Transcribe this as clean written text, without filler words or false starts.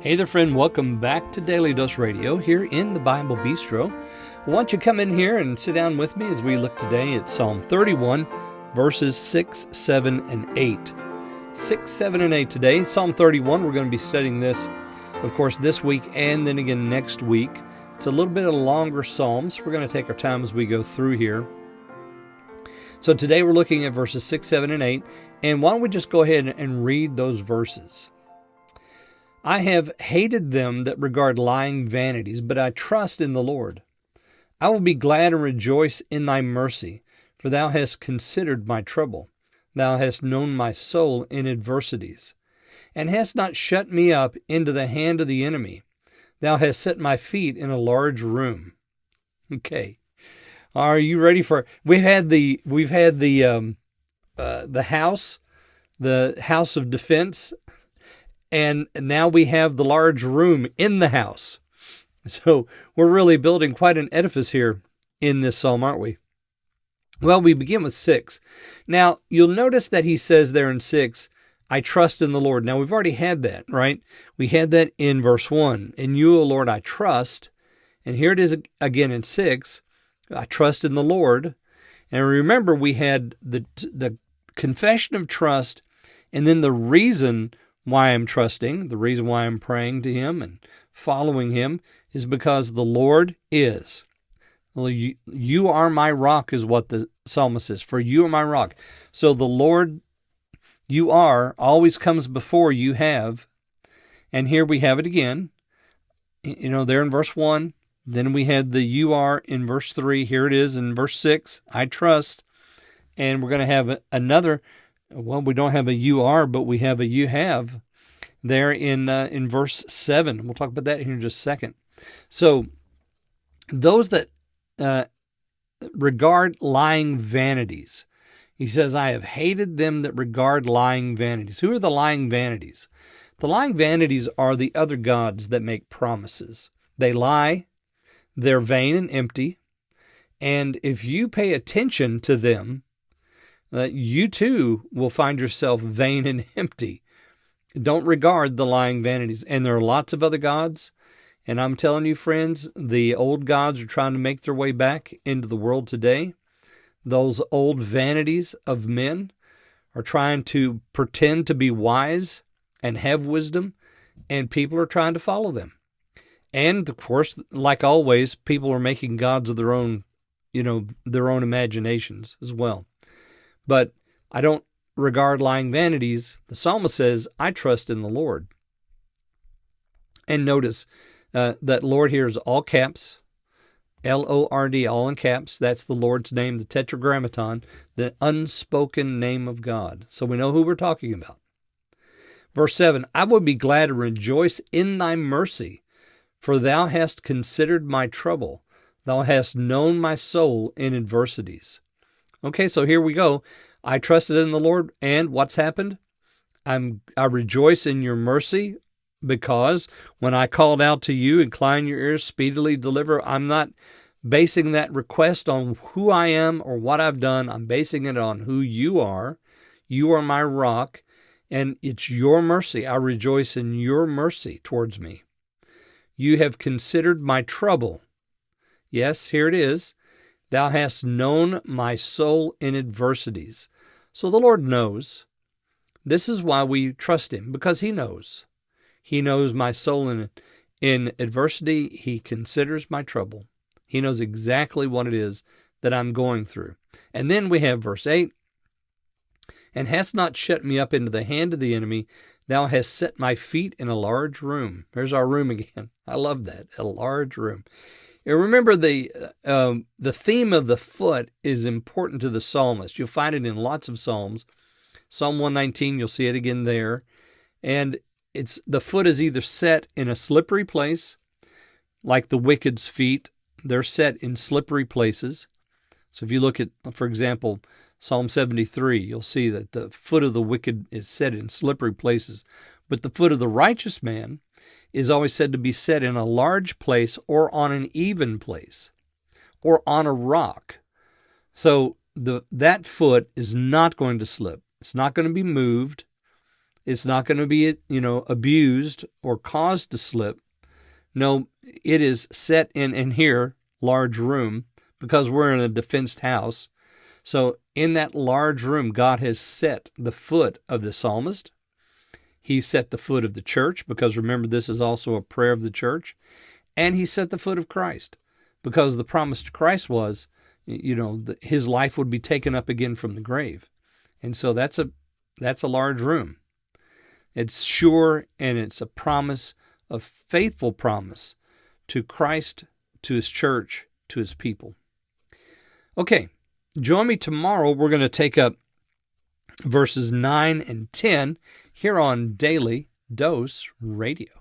Hey there, friend. Welcome back to Daily Dose Radio here in the Bible Bistro. Why don't you come in here and sit down with me as we look today at Psalm 31, verses 6, 7, and 8. 6, 7, and 8 today. Psalm 31, we're going to be studying this, of course, this week and then again next week. It's a little bit of a longer psalm, so we're going to take our time as we go through here. So today we're looking at verses 6, 7, and 8. And why don't we just go ahead and read those verses? I have hated them that regard lying vanities, but I trust in the Lord. I will be glad and rejoice in thy mercy, for thou hast considered my trouble. Thou hast known my soul in adversities, and hast not shut me up into the hand of the enemy. Thou hast set my feet in a large room. Okay, are you ready for? We've had the house of defense. And now we have the large room in the house. So we're really building quite an edifice here in this psalm, aren't we? Well, we begin with 6. Now, you'll notice that he says there in 6, I trust in the Lord. Now, we've already had that, right? We had that in verse 1. In you, O Lord, I trust. And here it is again in 6. I trust in the Lord. And remember, we had the confession of trust and then the reason why I'm trusting, the reason why I'm praying to him and following him is because the Lord is. Well, you are my rock is what the psalmist says. For you are my rock. So the Lord, you are, always comes before you have. And here we have it again. There in verse 1. Then we had the you are in verse 3. Here it is in verse 6. I trust. And we're going to have another. Well, we don't have a you are, but we have a you have there in verse 7. We'll talk about that here in just a second. So those that regard lying vanities, he says, I have hated them that regard lying vanities. Who are the lying vanities? The lying vanities are the other gods that make promises. They lie, they're vain and empty, and if you pay attention to them, you too will find yourself vain and empty. Don't regard the lying vanities. And there are lots of other gods. And I'm telling you, friends, the old gods are trying to make their way back into the world today. Those old vanities of men are trying to pretend to be wise and have wisdom, and people are trying to follow them. And, of course, like always, people are making gods of their own imaginations as well. But I don't regard lying vanities. The psalmist says, I trust in the Lord. And notice that Lord here is all caps, L-O-R-D, all in caps. That's the Lord's name, the tetragrammaton, the unspoken name of God. So we know who we're talking about. Verse 7, I will be glad and rejoice in thy mercy, for thou hast considered my trouble. Thou hast known my soul in adversities. Okay, so here we go. I trusted in the Lord, and what's happened? I rejoice in your mercy, because when I called out to you, incline your ears, speedily deliver. I'm not basing that request on who I am or what I've done. I'm basing it on who you are. You are my rock, and it's your mercy. I rejoice in your mercy towards me. You have considered my trouble. Yes, here it is. Thou hast known my soul in adversities. So the Lord knows. This is why we trust him, because he knows. He knows my soul in adversity. He considers my trouble. He knows exactly what it is that I'm going through. And then we have verse 8. And hast not shut me up into the hand of the enemy. Thou hast set my feet in a large room. There's our room again. I love that, a large room. And remember, the theme of the foot is important to the psalmist. You'll find it in lots of psalms. Psalm 119, you'll see it again there. And the foot is either set in a slippery place, like the wicked's feet. They're set in slippery places. So if you look at, for example, Psalm 73, you'll see that the foot of the wicked is set in slippery places. But the foot of the righteous man is always said to be set in a large place or on an even place or on a rock. So that foot is not going to slip. It's not going to be moved. It's not going to be, abused or caused to slip. No, it is set in here, large room, because we're in a defensed house. So in that large room, God has set the foot of the psalmist. He set the foot of the church, because remember, this is also a prayer of the church. And he set the foot of Christ, because the promise to Christ was, his life would be taken up again from the grave. And so that's a large room. It's sure, and it's a promise, a faithful promise to Christ, to his church, to his people. Okay, join me tomorrow. We're going to take up verses 9 and 10 here on Daily Dose Radio.